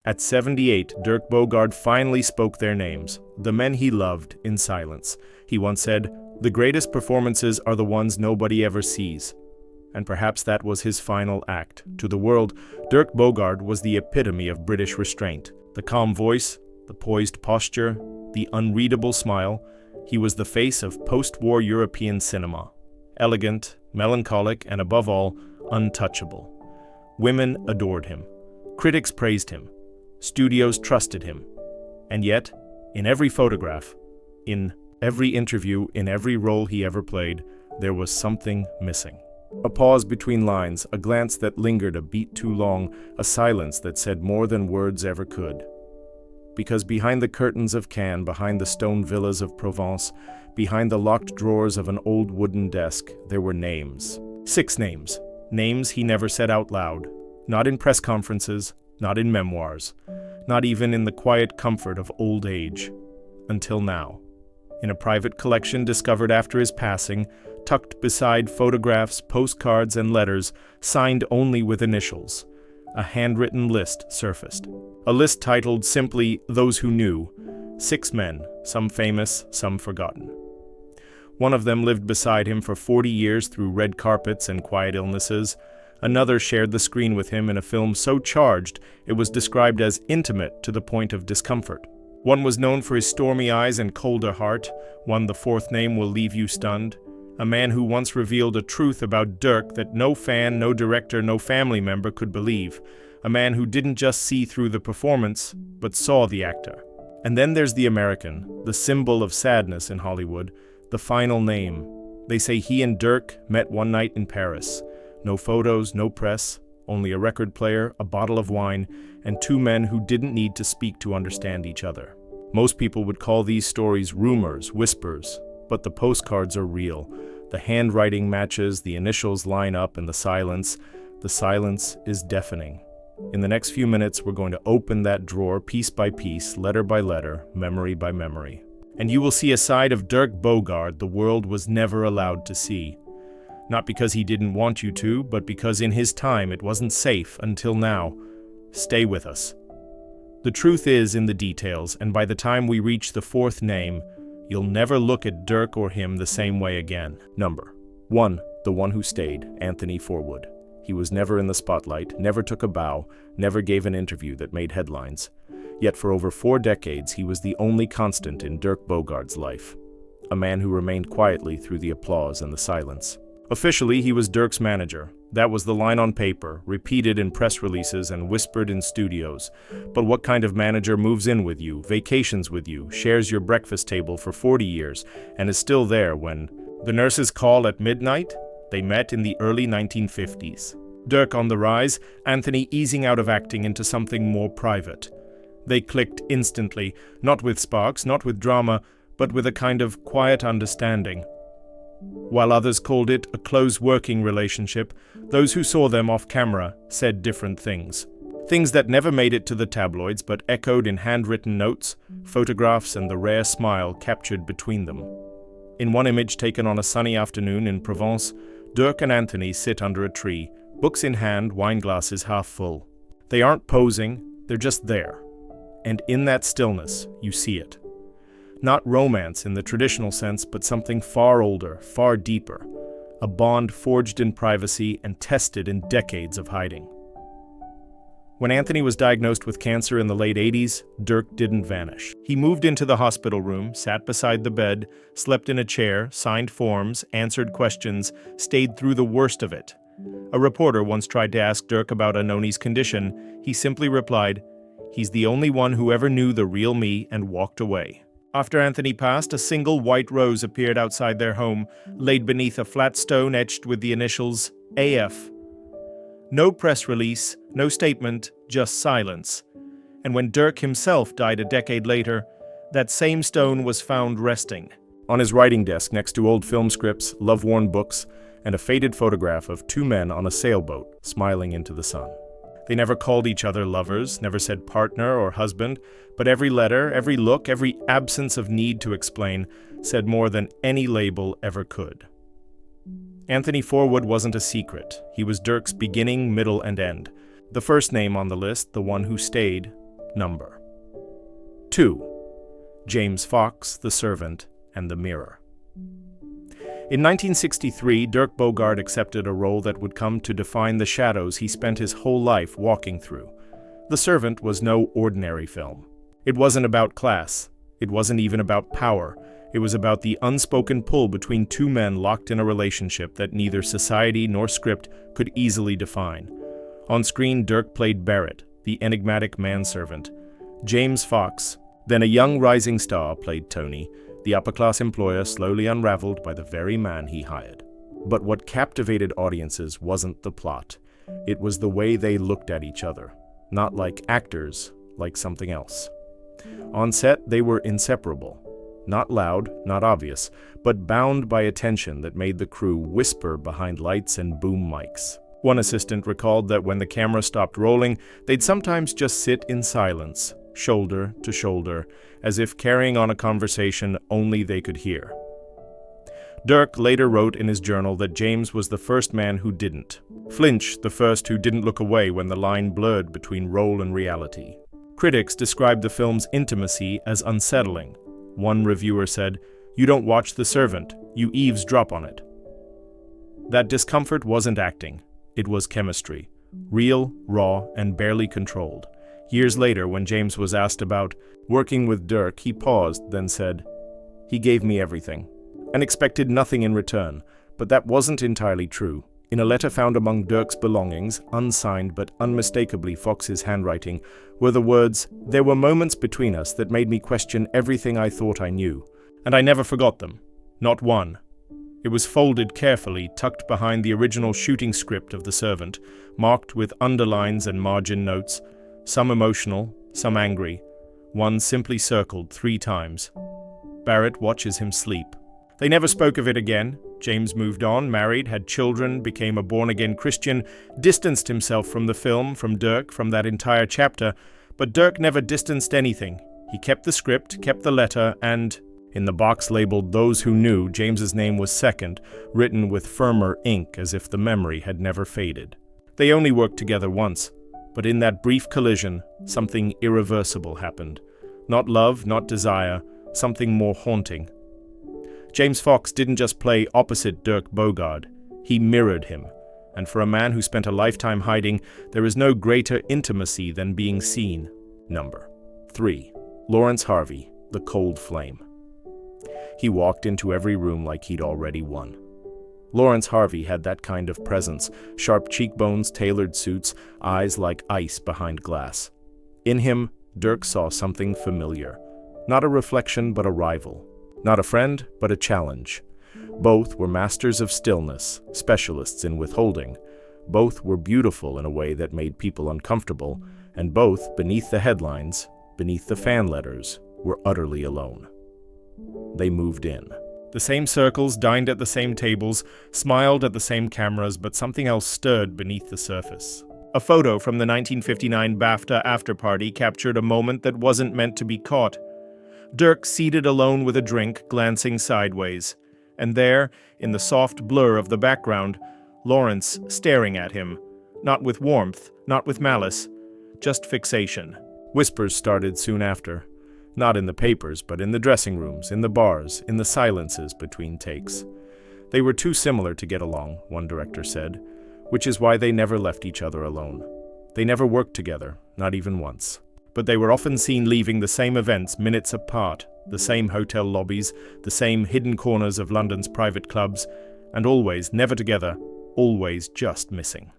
At 78, Dirk Bogarde finally spoke their names, the men he loved, in silence. He once said, "The greatest performances are the ones nobody ever sees." And perhaps that was his final act. To the world, Dirk Bogarde was the epitome of British restraint. The calm voice, the poised posture, the unreadable smile. He was the face of post-war European cinema. Elegant, melancholic, and above all, untouchable. Women adored him. Critics praised him. Studios trusted him. And yet, in every photograph, in every interview, in every role he ever played, there was something missing. A pause between lines, a glance that lingered a beat too long, a silence that said more than words ever could. Because behind the curtains of Cannes, behind the stone villas of Provence, behind the locked drawers of an old wooden desk, there were names. 6 names. Names he never said out loud. Not in press conferences, not in memoirs, not even in the quiet comfort of old age. Until now. In a private collection discovered after his passing, tucked beside photographs, postcards, and letters, signed only with initials, a handwritten list surfaced. A list titled simply, "Those Who Knew." 6 men, some famous, some forgotten. One of them lived beside him for 40 years through red carpets and quiet illnesses. Another shared the screen with him in a film so charged it was described as intimate to the point of discomfort. One was known for his stormy eyes and colder heart. One, the 4th name, will leave you stunned. A man who once revealed a truth about Dirk that no fan, no director, no family member could believe. A man who didn't just see through the performance, but saw the actor. And then there's the American, the symbol of sadness in Hollywood, the final name. They say he and Dirk met one night in Paris. No photos, no press, only a record player, a bottle of wine, and 2 men who didn't need to speak to understand each other. Most people would call these stories rumors, whispers, but the postcards are real. The handwriting matches, the initials line up, and the silence is deafening. In the next few minutes, we're going to open that drawer piece by piece, letter by letter, memory by memory. And you will see a side of Dirk Bogarde the world was never allowed to see. Not because he didn't want you to, but because in his time it wasn't safe until now. Stay with us. The truth is in the details, and by the time we reach the 4th name, you'll never look at Dirk or him the same way again. Number 1, the one who stayed, Anthony Forwood. He was never in the spotlight, never took a bow, never gave an interview that made headlines. Yet for over 4 decades, he was the only constant in Dirk Bogarde's life. A man who remained quietly through the applause and the silence. Officially, he was Dirk's manager. That was the line on paper, repeated in press releases and whispered in studios. But what kind of manager moves in with you, vacations with you, shares your breakfast table for 40 years, and is still there when the nurses call at midnight? They met in the early 1950s. Dirk on the rise, Anthony easing out of acting into something more private. They clicked instantly, not with sparks, not with drama, but with a kind of quiet understanding. While others called it a close working relationship, those who saw them off camera said different things. Things that never made it to the tabloids but echoed in handwritten notes, photographs, and the rare smile captured between them. In one image taken on a sunny afternoon in Provence, Dirk and Anthony sit under a tree, books in hand, wine glasses half full. They aren't posing, they're just there. And in that stillness, you see it. Not romance in the traditional sense, but something far older, far deeper. A bond forged in privacy and tested in decades of hiding. When Anthony was diagnosed with cancer in the late 80s, Dirk didn't vanish. He moved into the hospital room, sat beside the bed, slept in a chair, signed forms, answered questions, stayed through the worst of it. A reporter once tried to ask Dirk about Anoni's condition. He simply replied, "He's the only one who ever knew the real me," and walked away. After Anthony passed, a single white rose appeared outside their home, laid beneath a flat stone etched with the initials AF. No press release, no statement, just silence. And when Dirk himself died a decade later, that same stone was found resting. On his writing desk next to old film scripts, love-worn books, and a faded photograph of 2 men on a sailboat smiling into the sun. They never called each other lovers, never said partner or husband, but every letter, every look, every absence of need to explain said more than any label ever could. Anthony Forwood wasn't a secret. He was Dirk's beginning, middle, and end. The first name on the list, the one who stayed, Number 2. James Fox, The Servant, and The Mirror. In 1963, Dirk Bogarde accepted a role that would come to define the shadows he spent his whole life walking through. The Servant was no ordinary film. It wasn't about class. It wasn't even about power. It was about the unspoken pull between two men locked in a relationship that neither society nor script could easily define. On screen, Dirk played Barrett, the enigmatic manservant. James Fox, then a young rising star, played Tony, the upper-class employer slowly unraveled by the very man he hired. But what captivated audiences wasn't the plot. It was the way they looked at each other. Not like actors, like something else. On set, they were inseparable. Not loud, not obvious, but bound by a tension that made the crew whisper behind lights and boom mics. One assistant recalled that when the camera stopped rolling, they'd sometimes just sit in silence, shoulder to shoulder, as if carrying on a conversation only they could hear. Dirk later wrote in his journal that James was the first man who didn't. Flinch, the first who didn't look away when the line blurred between role and reality. Critics described the film's intimacy as unsettling. One reviewer said, "You don't watch The Servant, you eavesdrop on it." That discomfort wasn't acting. It was chemistry. Real, raw, and barely controlled. Years later, when James was asked about working with Dirk, he paused, then said, "He gave me everything, and expected nothing in return." But that wasn't entirely true. In a letter found among Dirk's belongings, unsigned but unmistakably Fox's handwriting, were the words, "There were moments between us that made me question everything I thought I knew, and I never forgot them. Not one." It was folded carefully, tucked behind the original shooting script of The Servant, marked with underlines and margin notes, some emotional, some angry, one simply circled 3 times. Barrett watches him sleep. They never spoke of it again. James moved on, married, had children, became a born-again Christian, distanced himself from the film, from Dirk, from that entire chapter, but Dirk never distanced anything. He kept the script, kept the letter, and in the box labeled "Those Who Knew," James's name was second, written with firmer ink as if the memory had never faded. They only worked together once, but in that brief collision, something irreversible happened. Not love, not desire, something more haunting. James Fox didn't just play opposite Dirk Bogarde, he mirrored him. And for a man who spent a lifetime hiding, there is no greater intimacy than being seen. Number 3. Laurence Harvey, The Cold Flame. He walked into every room like he'd already won. Laurence Harvey had that kind of presence, sharp cheekbones, tailored suits, eyes like ice behind glass. In him, Dirk saw something familiar. Not a reflection, but a rival. Not a friend, but a challenge. Both were masters of stillness, specialists in withholding. Both were beautiful in a way that made people uncomfortable, and both, beneath the headlines, beneath the fan letters, were utterly alone. They moved in. The same circles, dined at the same tables, smiled at the same cameras, but something else stirred beneath the surface. A photo from the 1959 BAFTA after-party captured a moment that wasn't meant to be caught. Dirk seated alone with a drink, glancing sideways. And there, in the soft blur of the background, Laurence staring at him. Not with warmth, not with malice, just fixation. Whispers started soon after. Not in the papers, but in the dressing rooms, in the bars, in the silences between takes. They were too similar to get along, one director said, which is why they never left each other alone. They never worked together, not even once. But they were often seen leaving the same events minutes apart, the same hotel lobbies, the same hidden corners of London's private clubs, and always, never together, always just missing.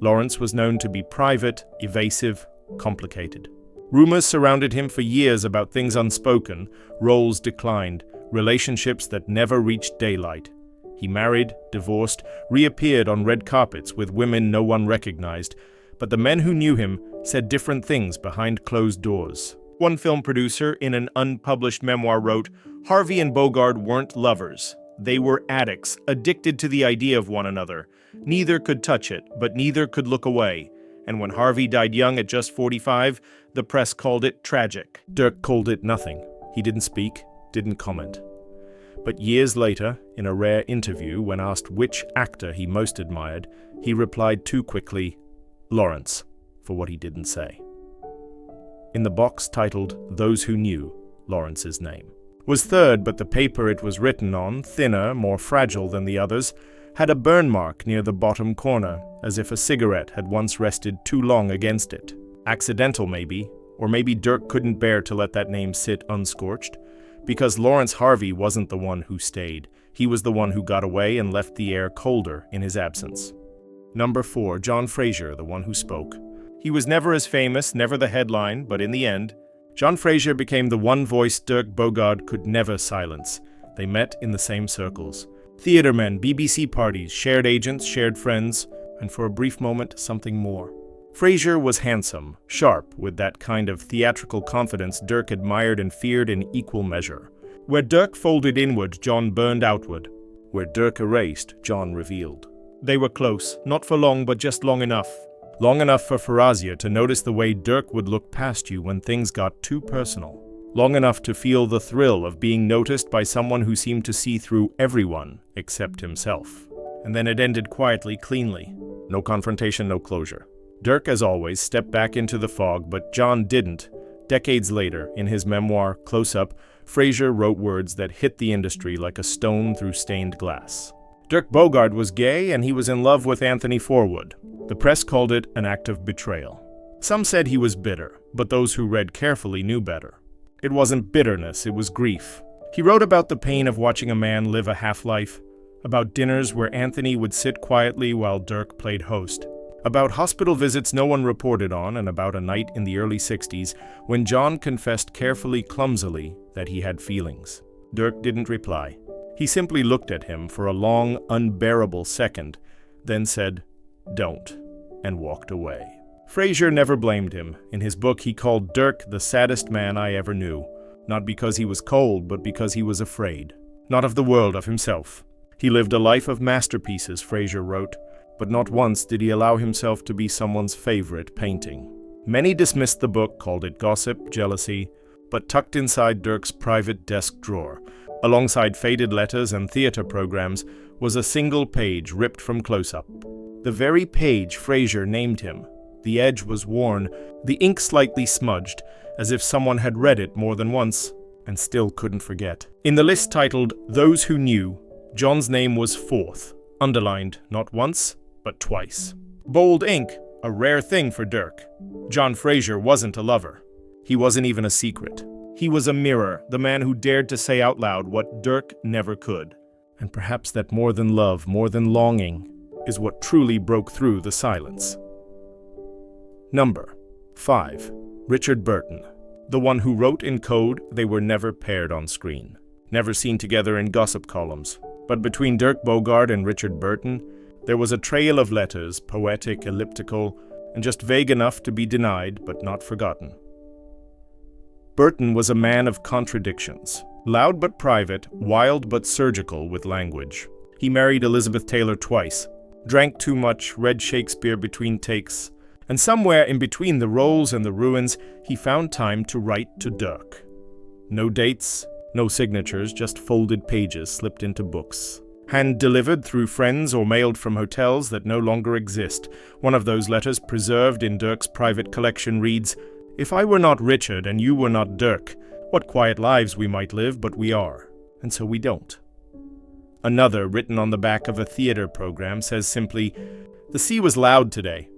Laurence was known to be private, evasive, complicated. Rumors surrounded him for years about things unspoken, roles declined, relationships that never reached daylight. He married, divorced, reappeared on red carpets with women no one recognized, but the men who knew him said different things behind closed doors. One film producer in an unpublished memoir wrote, "Harvey and Bogarde weren't lovers. They were addicts, addicted to the idea of one another. Neither could touch it, but neither could look away. And when Harvey died young at just 45, the press called it tragic." Dirk called it nothing. He didn't speak, didn't comment. But years later, in a rare interview, when asked which actor he most admired, he replied too quickly, "Laurence," for what he didn't say. in the box titled "Those Who Knew," Laurence's name. Was third, but the paper it was written on, thinner, more fragile than the others, had a burn mark near the bottom corner, as if a cigarette had once rested too long against it. Accidental, maybe, or maybe Dirk couldn't bear to let that name sit unscorched, because Laurence Harvey wasn't the one who stayed. He was the one who got away and left the air colder in his absence. Number 4, John Fraser, the one who spoke. He was never as famous, never the headline, but in the end, John Fraser became the one voice Dirk Bogarde could never silence. They met in the same circles. Theatre men, BBC parties, shared agents, shared friends, and for a brief moment, something more. Fraser was handsome, sharp, with that kind of theatrical confidence Dirk admired and feared in equal measure. Where Dirk folded inward, John burned outward. Where Dirk erased, John revealed. They were close, not for long, but just long enough. Long enough for Frasier to notice the way Dirk would look past you when things got too personal. Long enough to feel the thrill of being noticed by someone who seemed to see through everyone except himself. And then it ended quietly, cleanly. No confrontation, no closure. Dirk, as always, stepped back into the fog, but John didn't. Decades later, in his memoir, Close Up, Fraser wrote words that hit the industry like a stone through stained glass. Dirk Bogarde was gay, and he was in love with Anthony Forwood. The press called it an act of betrayal. Some said he was bitter, but those who read carefully knew better. It wasn't bitterness, it was grief. He wrote about the pain of watching a man live a half-life, about dinners where Anthony would sit quietly while Dirk played host, about hospital visits no one reported on, and about a night in the early 60s when John confessed carefully, clumsily, that he had feelings. Dirk didn't reply. He simply looked at him for a long, unbearable second, then said, "Don't," and walked away. Fraser never blamed him. In his book, he called Dirk the saddest man I ever knew, not because he was cold, but because he was afraid. Not of the world, of himself. He lived a life of masterpieces, Fraser wrote, but not once did he allow himself to be someone's favorite painting. Many dismissed the book, called it gossip, jealousy, but tucked inside Dirk's private desk drawer, alongside faded letters and theater programs, was a single page ripped from Close Up. The very page Fraser named him. The edge was worn, the ink slightly smudged, as if someone had read it more than once and still couldn't forget. In the list titled "Those Who Knew," John's name was fourth, underlined not once, but twice. Bold ink, a rare thing for Dirk. John Fraser wasn't a lover. He wasn't even a secret. He was a mirror, the man who dared to say out loud what Dirk never could. And perhaps that more than love, more than longing, is what truly broke through the silence. Number 5. Richard Burton. The one who wrote in code they were never paired on screen. Never seen together in gossip columns. But between Dirk Bogarde and Richard Burton, there was a trail of letters, poetic, elliptical, and just vague enough to be denied but not forgotten. Burton was a man of contradictions. Loud but private, wild but surgical with language. He married Elizabeth Taylor twice, drank too much, read Shakespeare between takes, and somewhere in between the rolls and the ruins, he found time to write to Dirk. No dates, no signatures, just folded pages slipped into books. Hand-delivered through friends or mailed from hotels that no longer exist. One of those letters, preserved in Dirk's private collection, reads, "If I were not Richard and you were not Dirk, what quiet lives we might live, but we are, and so we don't." Another, written on the back of a theater program, says simply, "The sea was loud today.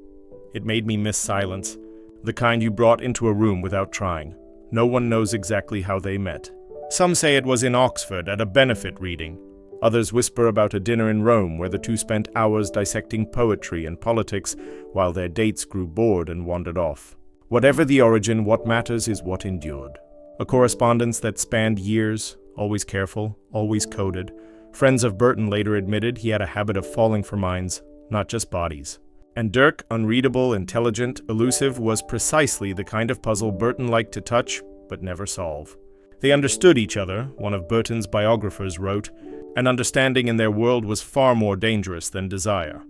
It made me miss silence, the kind you brought into a room without trying. No one knows exactly how they met. Some say it was in Oxford at a benefit reading. Others whisper about a dinner in Rome where the two spent hours dissecting poetry and politics while their dates grew bored and wandered off. Whatever the origin, what matters is what endured. A correspondence that spanned years, always careful, always coded. Friends of Burton later admitted he had a habit of falling for minds, not just bodies. And Dirk, unreadable, intelligent, elusive, was precisely the kind of puzzle Burton liked to touch but never solve. They understood each other, one of Burton's biographers wrote, and understanding in their world was far more dangerous than desire.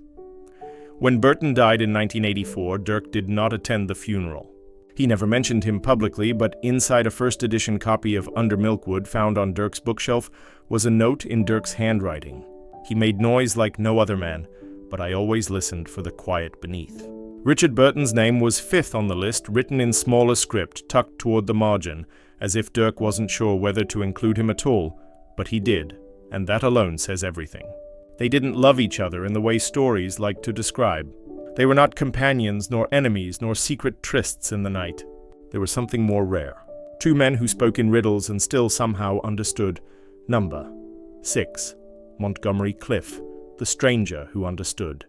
When Burton died in 1984, Dirk did not attend the funeral. He never mentioned him publicly, but inside a first edition copy of Under Milkwood found on Dirk's bookshelf was a note in Dirk's handwriting. He made noise like no other man, but I always listened for the quiet beneath. Richard Burton's name was fifth on the list, written in smaller script, tucked toward the margin, as if Dirk wasn't sure whether to include him at all, but he did, and that alone says everything. They didn't love each other in the way stories like to describe. They were not companions, nor enemies, nor secret trysts in the night. There was something more rare. Two men who spoke in riddles and still somehow understood. Number 6. Montgomery Cliff, the stranger who understood.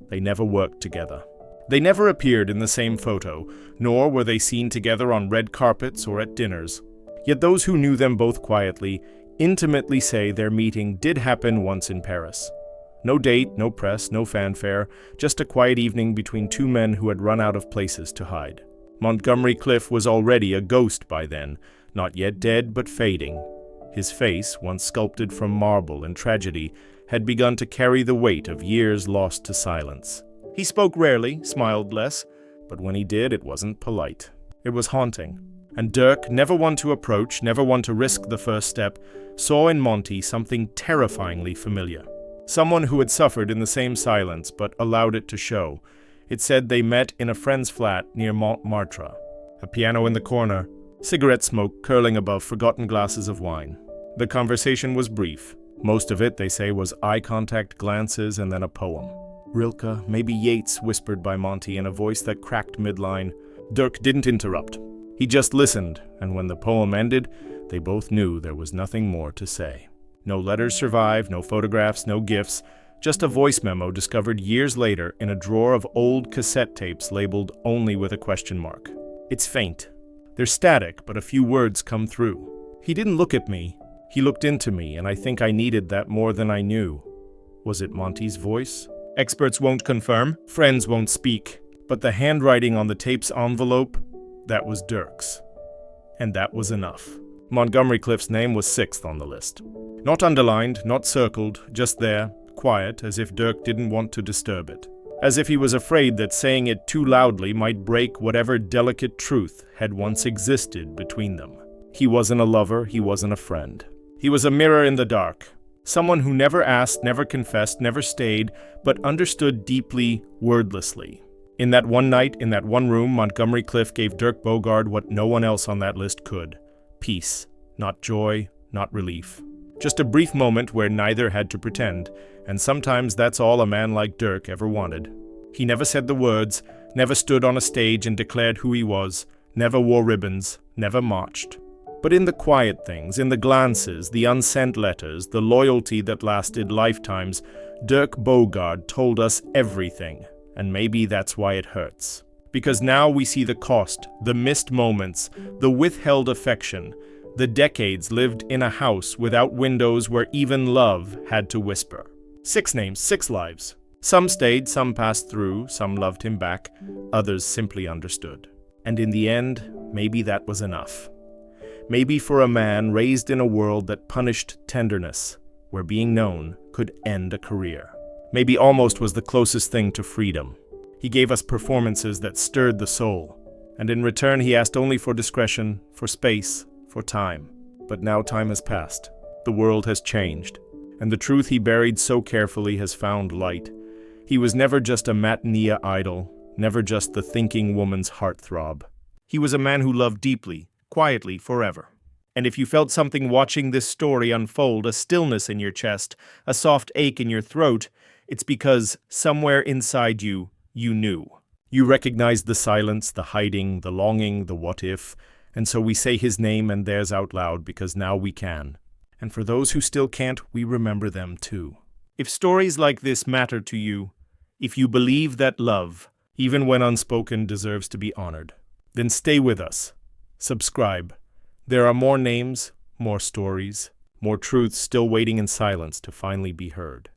They never worked together. They never appeared in the same photo, nor were they seen together on red carpets or at dinners. Yet those who knew them both quietly, intimately say their meeting did happen once in Paris. No date, no press, no fanfare, just a quiet evening between two men who had run out of places to hide. Montgomery Cliff was already a ghost by then, not yet dead but fading. His face, once sculpted from marble and tragedy, had begun to carry the weight of years lost to silence. He spoke rarely, smiled less, but when he did, it wasn't polite. It was haunting. And Dirk, never one to approach, never one to risk the first step, saw in Monty something terrifyingly familiar. Someone who had suffered in the same silence, but allowed it to show. It said they met in a friend's flat near Montmartre. A piano in the corner, cigarette smoke curling above forgotten glasses of wine. The conversation was brief. Most of it, they say, was eye contact, glances, and then a poem. Rilke, maybe Yeats, whispered by Monty in a voice that cracked midline. Dirk didn't interrupt. He just listened, and when the poem ended, they both knew there was nothing more to say. No letters survived, no photographs, no gifts, just a voice memo discovered years later in a drawer of old cassette tapes labeled only with a question mark. It's faint. They're static, but a few words come through. He didn't look at me. He looked into me, and I think I needed that more than I knew. Was it Monty's voice? Experts won't confirm, friends won't speak, but the handwriting on the tape's envelope, that was Dirk's. And that was enough. Montgomery Cliff's name was sixth on the list. Not underlined, not circled, just there, quiet, as if Dirk didn't want to disturb it. As if he was afraid that saying it too loudly might break whatever delicate truth had once existed between them. He wasn't a lover, he wasn't a friend. He was a mirror in the dark. Someone who never asked, never confessed, never stayed, but understood deeply, wordlessly. In that one night, in that one room, Montgomery Cliff gave Dirk Bogarde what no one else on that list could. Peace. Not joy, not relief. Just a brief moment where neither had to pretend, and sometimes that's all a man like Dirk ever wanted. He never said the words, never stood on a stage and declared who he was, never wore ribbons, never marched. But in the quiet things, in the glances, the unsent letters, the loyalty that lasted lifetimes, Dirk Bogarde told us everything, and maybe that's why it hurts. Because now we see the cost, the missed moments, the withheld affection, the decades lived in a house without windows where even love had to whisper. 6 names, 6 lives. Some stayed, some passed through, some loved him back, others simply understood. And in the end, maybe that was enough. Maybe for a man raised in a world that punished tenderness, where being known could end a career. Maybe almost was the closest thing to freedom. He gave us performances that stirred the soul, and in return he asked only for discretion, for space, for time. But now time has passed. The world has changed, and the truth he buried so carefully has found light. He was never just a matinee idol, never just the thinking woman's heartthrob. He was a man who loved deeply, quietly, forever. And if you felt something watching this story unfold, a stillness in your chest, a soft ache in your throat, it's because somewhere inside you, you knew. You recognized the silence, the hiding, the longing, the what if, and so we say his name and theirs out loud because now we can. And for those who still can't, we remember them too. If stories like this matter to you, if you believe that love, even when unspoken, deserves to be honored, then stay with us. Subscribe. There are more names, more stories, more truths still waiting in silence to finally be heard.